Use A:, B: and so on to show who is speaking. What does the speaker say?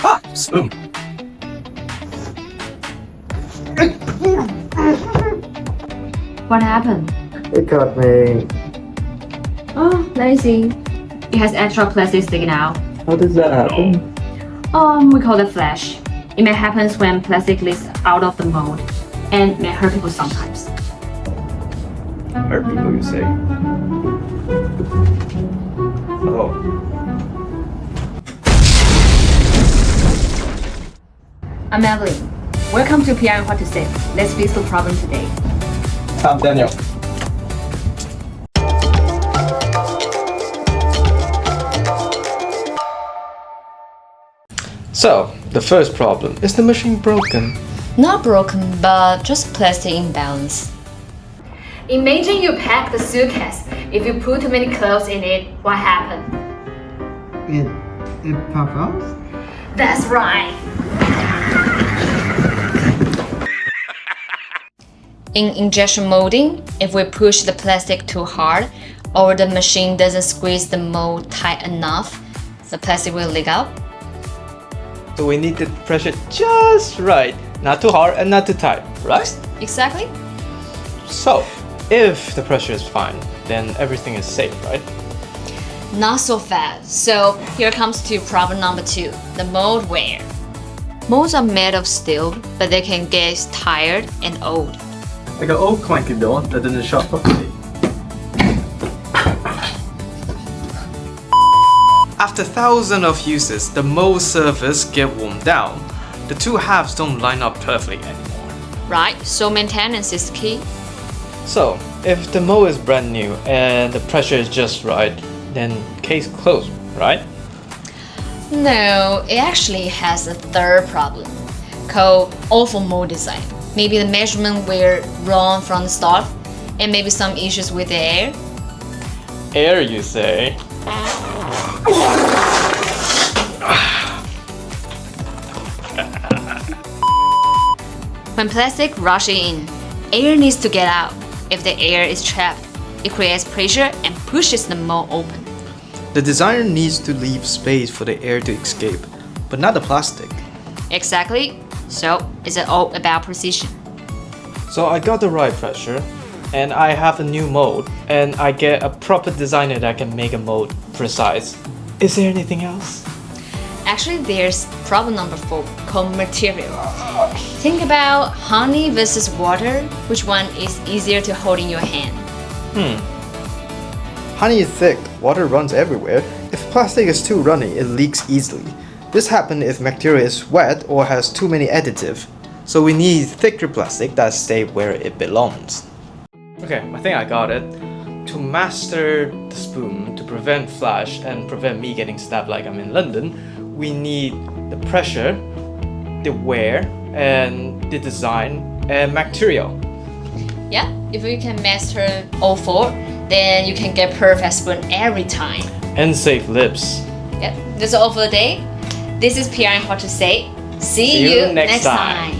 A: Ah, spoon.
B: What happened?
C: It got me.
B: Oh, let me see. It has extra plastic sticking out.
C: How does that happen?
B: We call it flash. It may happen when plastic leaks out of the mold and may hurt people sometimes.
A: Hurt people, you say? Oh.
B: I'm Evelyn. Welcome to PRM-TAIWAN. Let's fix the problem today.
A: I'm Daniel. So, the first problem, is the machine broken?
D: Not broken, but just plastic imbalance.
B: Imagine you pack the suitcase. If you put too many clothes in it, what happened?
C: It pop out?
B: That's right.
D: In injection molding, if we push the plastic too hard or the machine doesn't squeeze the mold tight enough, the plastic will leak out.
A: So we need the pressure just right, not too hard and not too tight, right?
D: Exactly.
A: So, if the pressure is fine, then everything is safe, right?
D: Not so fast. So here comes to problem number 2, the mold wear. Molds are made of steel, but they can get tired and old.
A: Like an old clanky door that didn't shut properly. After thousands of uses, the mold surface get worn down. The two halves don't line up perfectly anymore.
D: Right, so maintenance is key.
A: So, if the mold is brand new and the pressure is just right, then case closed, right?
D: No, it actually has a third problem called awful mold design. Maybe the measurement were wrong from the start, and maybe some issues with the air.
A: Air, you say?
D: When plastic rushes in, air needs to get out. If the air is trapped, it creates pressure and pushes the mold open.
A: The designer needs to leave space for the air to escape, but not the plastic.
D: Exactly. So it's all about precision.
A: So I got the right pressure, and I have a new mold, and I get a proper designer that can make a mold precise. Is there anything else?
D: Actually, there's problem number 4 called material. Think about honey versus water. Which one is easier to hold in your hand?
A: Honey is thick, water runs everywhere. If plastic is too runny, it leaks easily. This happens if material is wet or has too many additives. So we need thicker plastic that stays where it belongs. Okay, I think I got it. To master the spoon, to prevent flash and prevent me getting stabbed like I'm in London, we need the pressure, the wear, and the design and material.
D: Yeah, if you can master all 4, then you can get perfect spoon every time.
A: And save lips.
D: Yep, that's all for the day. This is PRM-TAIWAN. See you next time.